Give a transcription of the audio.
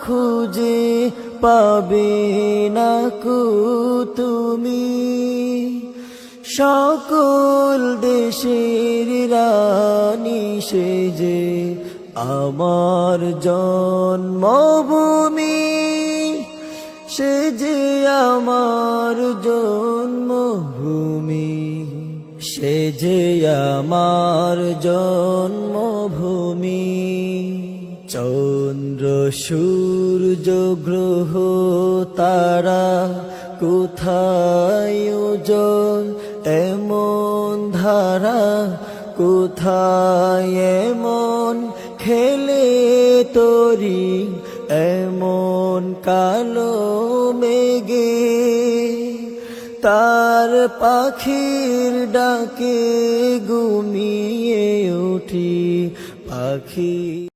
খুঁজে পাবে না কো তুমি। সকল দেশের রানী সেজে আমার জন্মভূমি, সে যে আমার জন্মভূমি, সে যে আমার জন্মভূমি। চন্দ্র সূর্য গ্রহ তারা কোথায় উজ্জ্বল এমন ধারা, কোথায় এমন খেলে তরি এমন কালো মেঘে। তার পাখির ডাকে ঘুমিয়ে উঠি পাখি।